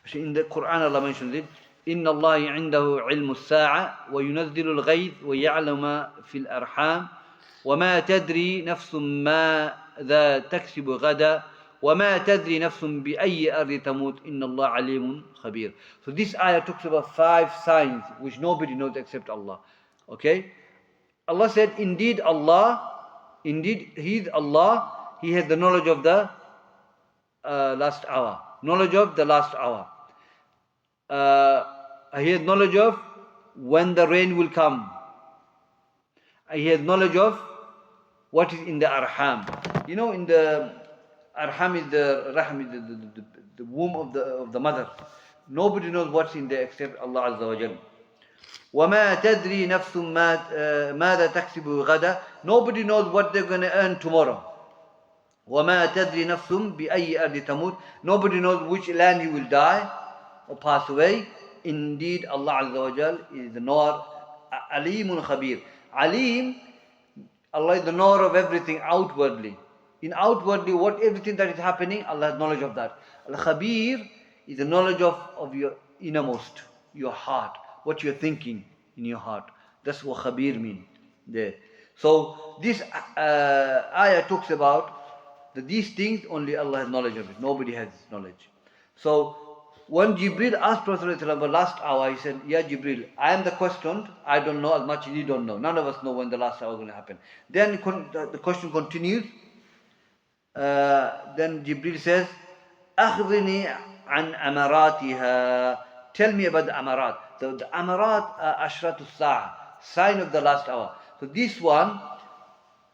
Actually, in the Quran Allah mentions it. إن الله عنده علم الساعة وينزل الغيث ويعلم ما في الأرحام وما تدري نفس ماذا تكسب غدا وما تدري نفس بأي أرض تموت إن الله عليم خبير. So this ayah talks about 5 signs which nobody knows except Allah. Okay? Allah said, indeed He is Allah, He has the knowledge of the last hour. Knowledge of the last hour. He has knowledge of when the rain will come. He has knowledge of what is in the arham. You know, in the arham is the rahim, is the womb of the mother. Nobody knows what's in there except Allah Azza wa Jalla. وَمَا تَدْرِي نَفْسٌ مَاذَا تَكْسِبُ غَدًا. Nobody knows what they're going to earn tomorrow. وَمَا تَدْرِي نَفْسٌ بِأَيِّ أَرْضٍ تَمُوتُ. Nobody knows which land he will die or pass away. Indeed, Allah Azza wa Jal is the knower, Alimun Khabir. Alim, Allah is the knower of everything outwardly. In outwardly, everything that is happening, Allah has knowledge of that. Al-Khabir is the knowledge of your innermost, your heart, what you're thinking in your heart. That's what Khabir means there. So this ayah talks about that these things only Allah has knowledge of it. Nobody has knowledge. So when Jibril asked Prophet about the last hour, he said, "Ya Jibril, I am the questioned. I don't know as much as you don't know. None of us know when the last hour is going to happen." Then the question continues. Then Jibril says, "Akhbirni an amaratiha." Tell me about the amarat. The amarat are ashratu sa'a, sign of the last hour. So this one,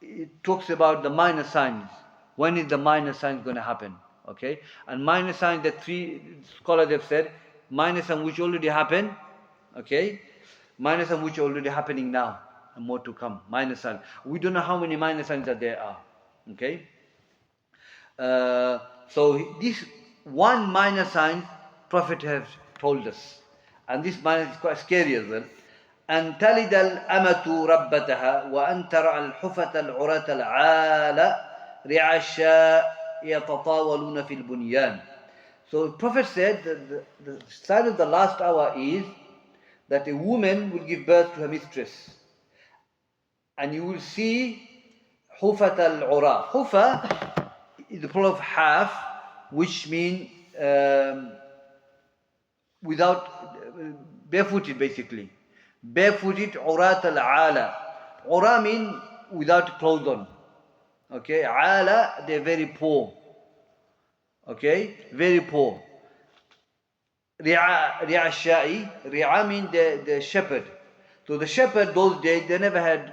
it talks about the minor signs. When is the minor signs going to happen? Okay, and minor signs, the 3 scholars have said, minor signs which already happened, okay, minor signs which are already happening now, and more to come, minor signs. We don't know how many minor signs that there are, okay. So this one minor sign, Prophet has told us, and this minor is quite scary as well. أن تلد الأمة ربتها وأن ترى الحفة العراة العالة رعى الشاء يتطاولون في البنيان. So Prophet said that the sign of the last hour is that a woman will give birth to her mistress, and you will see حفة العراة. حفة is the plural of half, which means without, barefooted basically. Barefooted, عراة العالة. عراة means without clothes on. Okay, ala, they're very poor. Okay, very poor. Ri'a sha'i, ri'a means the shepherd. So the shepherd those days, they never had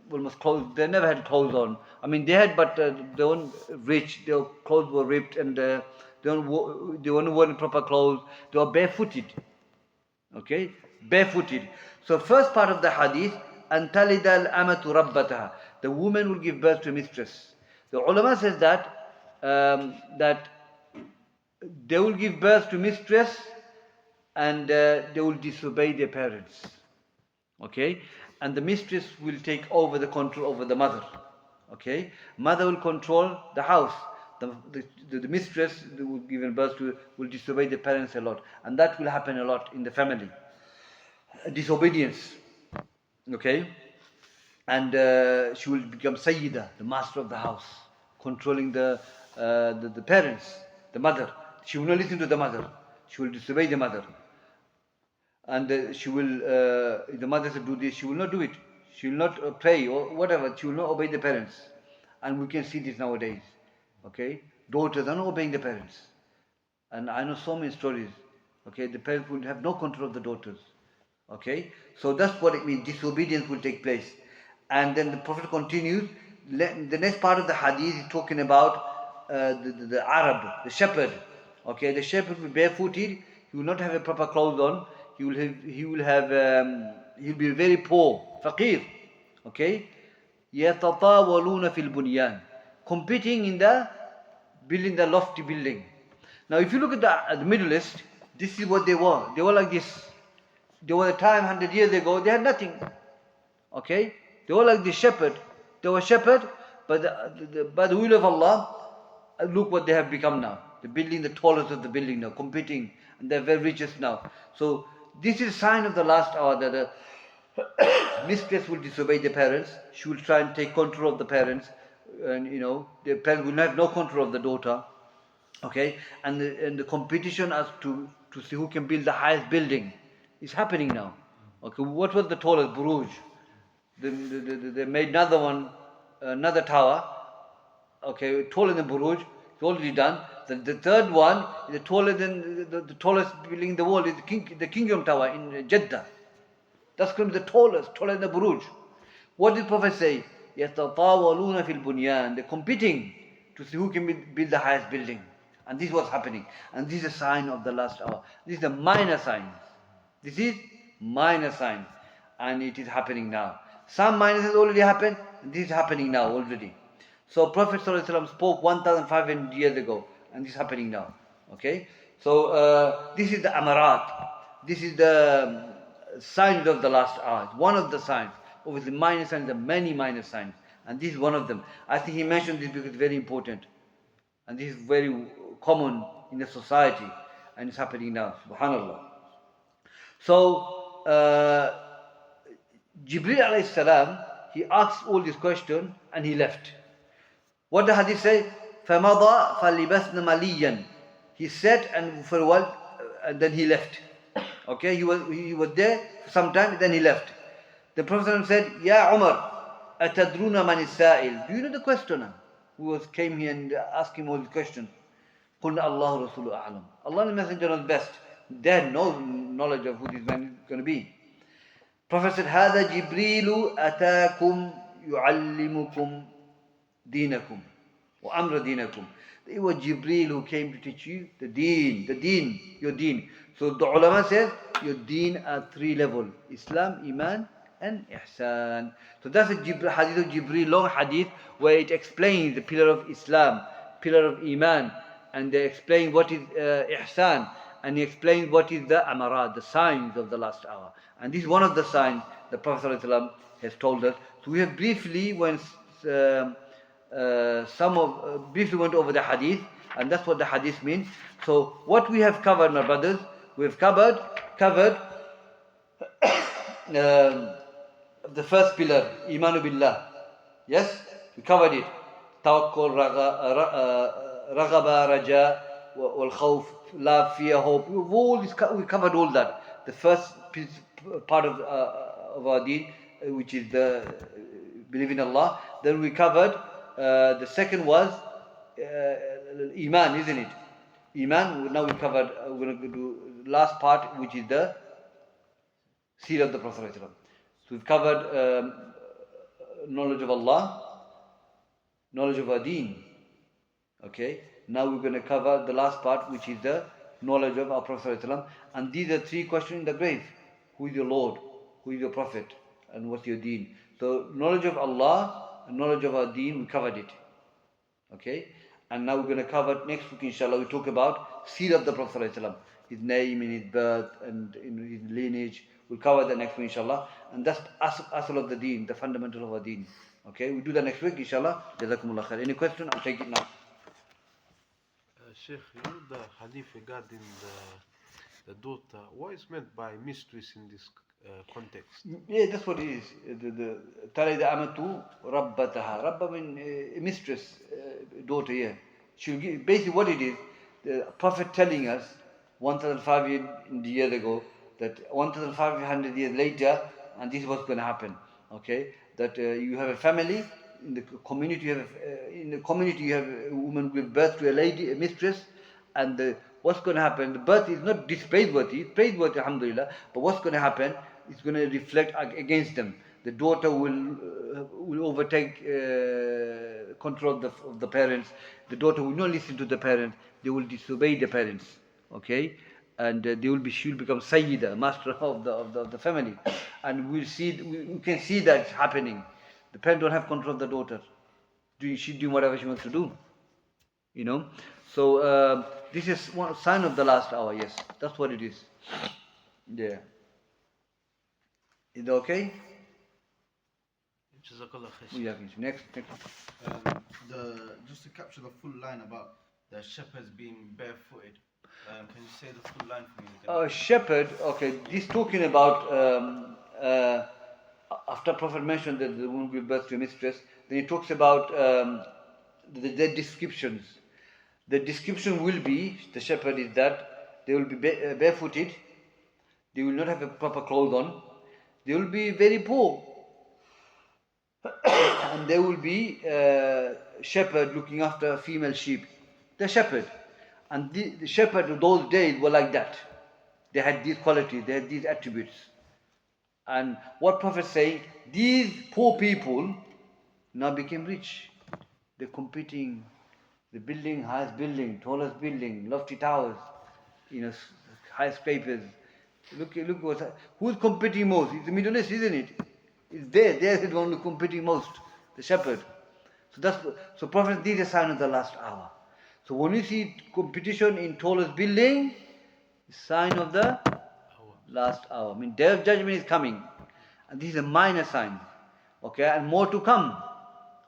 almost clothes. They never had clothes on. I mean, they had, but they weren't rich. Their clothes were ripped, and they weren't wearing proper clothes. They were barefooted. Okay, barefooted. So first part of the hadith, أن تلد الأمة ربتها. The woman will give birth to a mistress. The ulama says that they will give birth to mistress, and they will disobey their parents. Okay, and the mistress will take over the control over the mother. Okay, mother will control the house. The mistress who will give birth to will disobey the parents a lot, and that will happen a lot in the family. Disobedience. Okay. And she will become Sayyida, the master of the house, controlling the parents, the mother. She will not listen to the mother. She will disobey the mother. And she will, if the mother says do this, she will not do it. She will not pray or whatever. She will not obey the parents. And we can see this nowadays. Okay? Daughters are not obeying the parents. And I know so many stories. Okay? The parents will have no control of the daughters. Okay? So that's what it means. Disobedience will take place. And then the Prophet continues. The next part of the hadith is talking about the Arab, the shepherd. Okay, the shepherd will be barefooted. He will not have a proper clothes on. He'll be very poor, faqir. Okay, يَتَطَاوَلُونَ فِي الْبُنْيَانِ, competing in the building, the lofty building. Now, if you look at the Middle East, this is what they were. They were like this. There was a time 100 years ago, they had nothing. Okay? They were like the shepherd. They were shepherd, but by the will of Allah, look what they have become now. They're building the tallest of the building now, competing, and they're very richest now. So this is a sign of the last hour that a mistress will disobey the parents. She will try and take control of the parents, and the parents will have no control of the daughter. Okay, and the competition as to see who can build the highest building is happening now. Okay, what was the tallest? Buruj. They made another one, another tower. Okay, taller than Buruj. It's already done. The third one is taller than the tallest building in the world. Is the Kingdom Tower in Jeddah. That's going to be the tallest, taller than the Buruj. What did the Prophet say? يَتَطَاوَلُونَ فِي الْبُنْيَانِ They're competing to see who can build the highest building. And this was happening. And this is a sign of the last hour. This is a minor sign. This is minor sign. And it is happening now. Some minor has already happened. And this is happening now already. So Prophet ﷺ spoke 1,500 years ago. And this is happening now. Okay? So this is the amarat. This is the signs of the last hour. One of the signs. Obviously minor signs, there are many minor signs. And this is one of them. I think he mentioned this because it's very important. And this is very common in the society. And it's happening now. Subhanallah. So, Jibreel alayhi salam, he asked all these questions and he left. What the hadith say? فَمَضَى فَلِبَسْنَ مَلِيًّا He sat and for a while, and then he left. Okay, he was there for some time, then he left. The Prophet said, Ya Umar, أَتَدْرُونَ مَنِ السَّائِلِ Do you know the questioner who came here and asked him all the questions? قُلْنَا اللَّهُ رَسُولُ أَعْلَمُ Allah and the Messenger knows best. They had no knowledge of who this man is going to be. Prophet said, هَذَا جِبْرِيلُ أَتَاكُمْ يُعَلِّمُكُمْ دِينَكُمْ وَأَمْرَ دِينَكُمْ It was Jibreel who came to teach you the deen, your deen. So the ulama says, your deen are three levels: Islam, Iman, and Ihsan. So that's a hadith of Jibreel, long hadith, where it explains the pillar of Islam, pillar of Iman, and they explain what is Ihsan, and he explains what is the Amarat, the signs of the last hour. And this is one of the signs the Prophet ﷺ has told us. So we have briefly went over the hadith, and that's what the hadith means. So what we have covered, my brothers, we have covered the first pillar, Imanu Billah. Yes, we covered it. Tawakkul, Raghaba, Raja, wal Khawf, love, fear, hope. We covered all that. The first part of our deen, which is the believe in Allah. Then we covered the second was Iman, isn't it? Iman. Now we covered. We're going to do the last part, which is the seed of the Prophet. So we've covered knowledge of Allah, knowledge of our deen. Okay. Now we're going to cover the last part, which is the knowledge of our Prophet. And these are three questions in the grave: who is your Lord? Who is your Prophet? And what's your deen? So knowledge of Allah and knowledge of our deen, we covered it. Okay? And now we're going to cover next week, inshallah, we talk about seed of the Prophet ﷺ, his name and his birth and his lineage. We'll cover that next week, inshallah. And that's asl of the deen, the fundamental of our deen. Okay? We'll do that next week, inshallah. Jazakumullah khair. Any question? I'll take it now. Sheikh, you know the hadith regarding the daughter, what is meant by mistress in this context? Yeah, that's what it is. Talida amatu rabbataha. Rabba means mistress, daughter here. She'll give, basically what it is, the Prophet telling us 1,500 years ago that 1,500 years later, and this is what's going to happen. Okay, that you have a family. In the community, you have a woman give birth to a lady, a mistress, and what's going to happen? The birth is not praiseworthy, praiseworthy, alhamdulillah. But what's going to happen? It's going to reflect against them. The daughter will overtake control of the parents. The daughter will not listen to the parents. They will disobey the parents. Okay, and she will become Sayyida, master of the family, and we can see that happening. The parent don't have control of the daughter. She's doing whatever she wants to do. You know. So this is one sign of the last hour. Yes, that's what it is. Yeah. Is that okay? Jazakallah khair. Yeah, next. Just to capture the full line about the shepherds being barefooted, can you say the full line for me again? Shepherd, okay, this talking about after Prophet mentioned that the woman will give birth to a mistress, then he talks about the descriptions. The description will be, the shepherd is that they will be barefooted, they will not have a proper clothes on, they will be very poor, and there will be shepherd looking after female sheep. The shepherd. And the shepherd of those days were like that. They had these qualities, they had these attributes. And what Prophet saying, these poor people now became rich. They're competing, they're building highest building, tallest building, lofty towers, high scrapers. Look who's competing most? It's the Middle East, isn't it? It's they're the one who's competing most, the shepherd. So Prophet, this is a sign of the last hour. So when you see competition in tallest building, sign of the last hour. I mean, day of judgment is coming. And this is a minor sign. Okay, and more to come.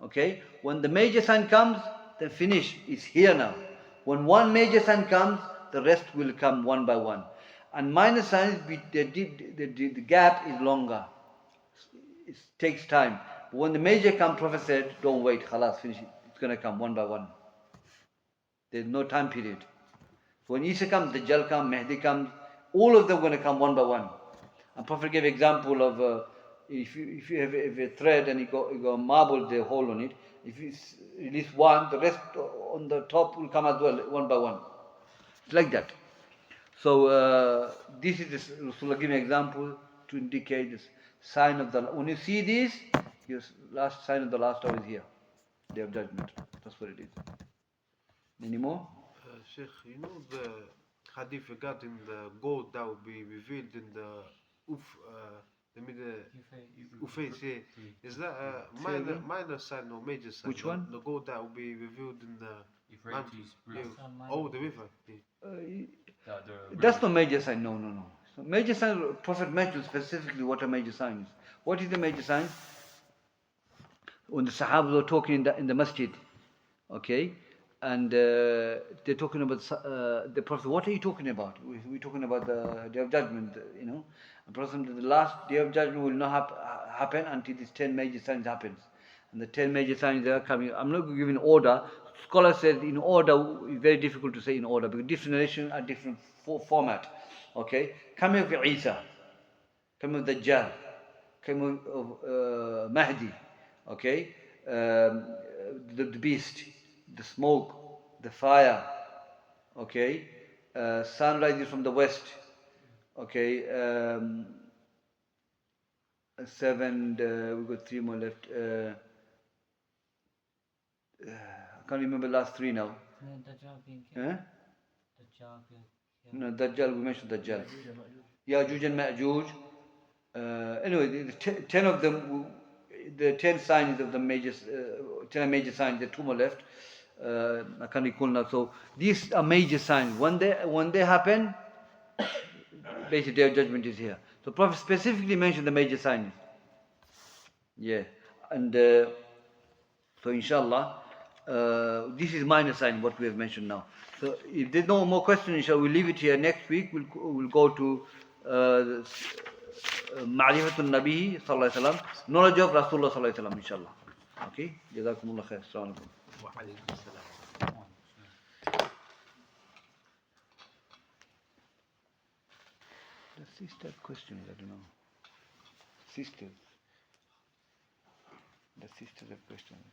Okay, when the major sign comes, then finish. It's here now. When one major sign comes, the rest will come one by one. And minor signs, the gap is longer. It takes time. But when the major comes, Prophet said, don't wait, khalas, finish it. It's going to come one by one. There's no time period. So when Isa comes, Dajjal comes, Mahdi comes, all of them are going to come one by one. And Prophet gave example of if you have a thread and you got marble, the hole on it, if you release one, the rest on the top will come as well, one by one. It's like that. So this is Rasulullah giving an example to indicate this sign of the. When you see this, your last sign of the last hour is here, Day of Judgment. That's what it is. Any more? Sheikh, you know the hadith regarding the gold that will be revealed in the Ufay, is that a minor sign or major sign? Which one? The gold that will be revealed in the Euphrates River. the river. That's not major sign. No. So major sign, Prophet mentioned specifically what a major sign is. What is the major sign? When the Sahaba were talking in the masjid, okay, and they're talking about the Prophet. What are you talking about? We're talking about the Day of Judgment, And Prophet, the last Day of Judgment will not happen until these 10 major signs happens. And the 10 major signs are coming. I'm not giving order. Scholars said in order, it's very difficult to say in order because different nations are different format. Okay, coming of Isa, coming of Dajjal, coming of Mahdi. Okay, the beast, the smoke, the fire. Okay, sun rises from the west. Okay, 7. We've got 3 more left. I can't remember the last 3 now. No, Dajjal, we mentioned Dajjal. Ya'juj and Ma'juj. Anyway, the 10 of them, the 10 signs of the major, 10 major signs, the 2 more left. I can't recall now. So these are major signs. When they happen, basically Day of Judgment is here. So Prophet specifically mentioned the major signs. Yeah. And so inshallah, this is minor sign, what we have mentioned now. So if there's no more questions, inshallah, we'll leave it here. Next week, we'll go to Ma'rifatul Nabi sallallahu alaihi wasallam, knowledge of Rasulullah sallallahu alaihi wasallam, inshallah. Okay? Jazakumullah khair. Assalamu alaikum. Wa alaykum salam. The sister questions, I don't know. Sisters. The sisters have questions.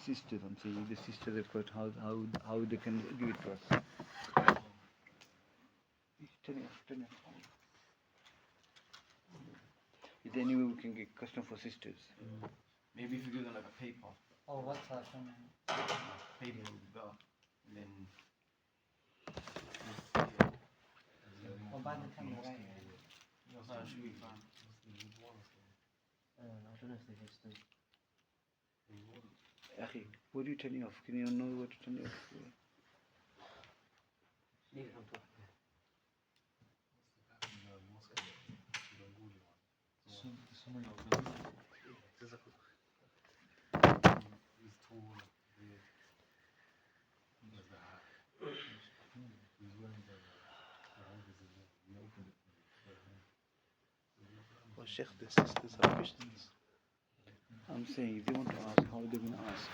Sisters, I'm saying the sisters have questions, how they can give it to us. Turn it off. Is there any way we can get question for sisters? Maybe if you give them like a paper. Oh, what's that? Paper would be better. And then. Oh, by the camera, right? No, it should be fine. I don't know if they just do. Akhi, what are you turning off? Can you know what to turn off? Leave it on top. Well, Sheikh, the sisters are Christians. I'm saying if they want to ask, how are they going to ask?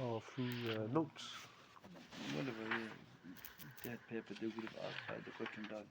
Oh, through notes. Whatever, yeah. If they had paper, they would have asked, write the question down.